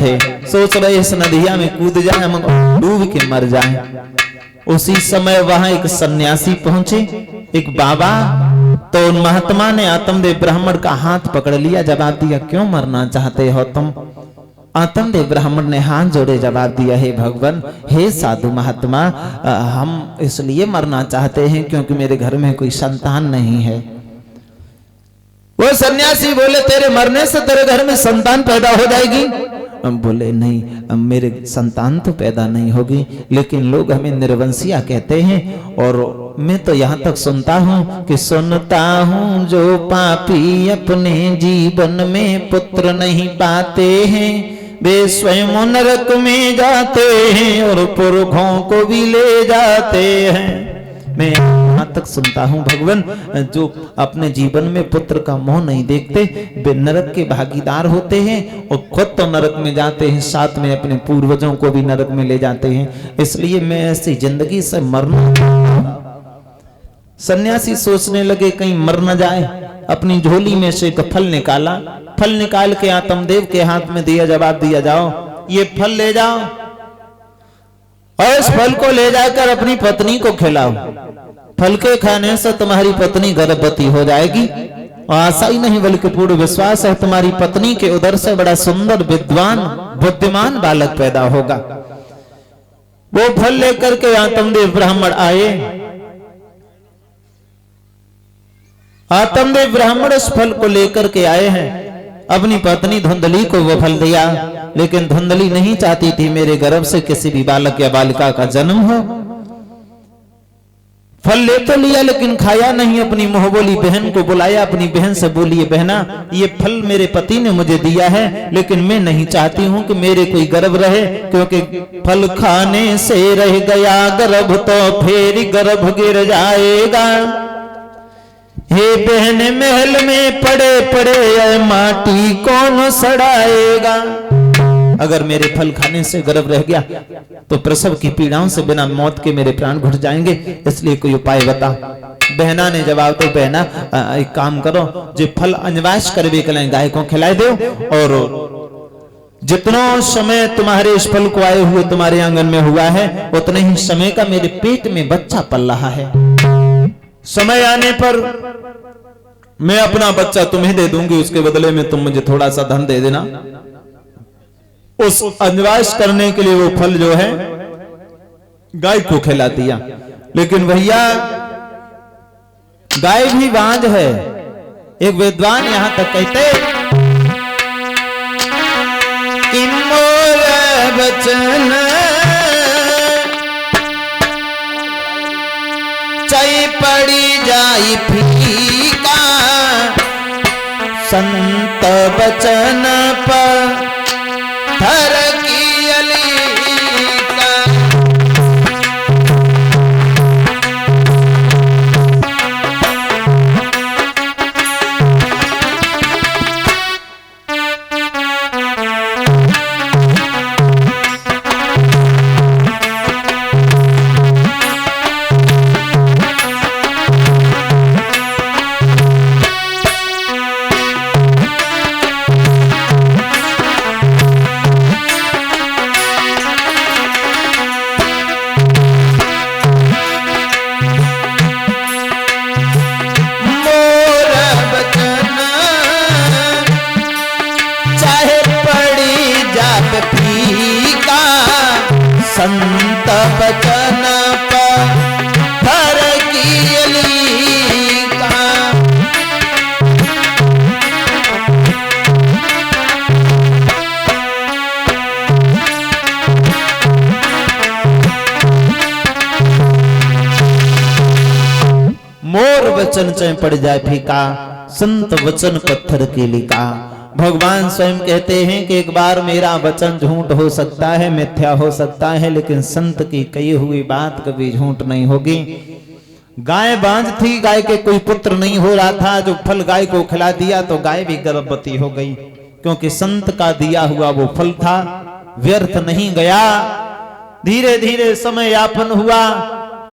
थे, सोच रहे इस नदिया में कूद जाए, हम डूब के मर जाए। उसी समय वहां एक सन्यासी पहुंचे, एक बाबा। तो उन महात्मा ने आत्मदेव ब्राह्मण का हाथ पकड़ लिया, जवाब दिया, क्यों मरना चाहते हो तुम? आत्मदेव ब्राह्मण ने हाथ जोड़े जवाब दिया, हे भगवान, हे साधु महात्मा, हम इसलिए मरना चाहते हैं क्योंकि मेरे घर में कोई संतान नहीं है। वो सन्यासी बोले, तेरे मरने से तेरे घर में संतान पैदा हो जाएगी? बोले, नहीं, मेरे संतान तो पैदा नहीं होगी, लेकिन लोग हमें निर्वंशिया कहते हैं। और मैं तो यहाँ तक सुनता हूँ कि सुनता हूँ जो पापी अपने जीवन में पुत्र नहीं पाते हैं, वे स्वयं नरक में जाते हैं और पुरखों को भी ले जाते हैं। मैं यहाँ तक सुनता हूँ भगवान, जो अपने जीवन में पुत्र का मोह नहीं देखते, वे नरक के भागीदार होते हैं और खुद तो नरक में जाते हैं, साथ में अपने पूर्वजों को भी नरक में ले जाते हैं। इसलिए मैं ऐसी जिंदगी से मरना। सन्यासी सोचने लगे कहीं मर न जाए। अपनी झोली में से एक फल निकाला, फल निकाल के आत्मदेव के हाथ में दिया, जवाब दिया, जाओ ये फल ले जाओ और इस फल को ले जाकर अपनी पत्नी को खिलाओ। फल के खाने से तुम्हारी पत्नी गर्भवती हो जाएगी। और आशा ही नहीं बल्कि पूर्ण विश्वास है, तुम्हारी पत्नी के उदर से बड़ा सुंदर विद्वान बुद्धिमान बालक पैदा होगा। वो फल लेकर के आत्मदेव ब्राह्मण आए। आत्मदेव ब्राह्मण उस फल को लेकर के आए हैं। अपनी पत्नी धुंधली को वो फल दिया, लेकिन धुंधली नहीं चाहती थी मेरे गर्भ से किसी भी बालक या बालिका का जन्म हो। फल ले तो लिया लेकिन खाया नहीं। अपनी मोहबोली बहन को बुलाया, अपनी बहन से बोलिए, बहना, ये फल मेरे पति ने मुझे दिया है, लेकिन मैं नहीं चाहती हूं कि मेरे कोई गर्भ रहे, क्योंकि फल खाने से रह गया गर्भ तो फिर गर्भ गिर जाएगा। हे बहन, महल में पड़े पड़े माटी कौन सड़ाएगा? अगर मेरे फल खाने से गर्भ रह गया तो प्रसव की पीड़ाओं से बिना मौत के मेरे प्राण घुट जाएंगे, इसलिए कोई उपाय बता। बहना ने जवाब दो, बहना एक काम करो, जो फल अंजवास करवे कल गाय को खिलाए दो, और जितना समय तुम्हारे इस फल को आए हुए तुम्हारे आंगन में हुआ है, उतने ही समय का मेरे पेट में बच्चा पल रहा है। समय आने पर मैं अपना बच्चा तुम्हें दे दूंगी, उसके बदले में तुम मुझे थोड़ा सा धन दे देना। उस अंजवास करने के लिए वो फल जो है गाय को खिला दिया। लेकिन भैया, गाय भी बांझ है। एक विद्वान यहां तक कहते कि मोर बचन चाहे पड़ी जाई फीका, संत बचन पर धर की अलीका। संत बचन पर की अलीका। मोर वचन चाहे पड़ जाए फीका, संत वचन पत्थर की लिका। भगवान स्वयं कहते हैं कि एक बार मेरा वचन झूठ हो सकता है, मिथ्या हो सकता है, लेकिन संत की कही हुई बात कभी झूठ नहीं होगी। गाय बांझ थी, गाय के कोई पुत्र नहीं हो रहा था। जो फल गाय को खिला दिया तो गाय भी गर्भवती हो गई, क्योंकि संत का दिया हुआ वो फल था, व्यर्थ नहीं गया। धीरे धीरे समय यापन हुआ।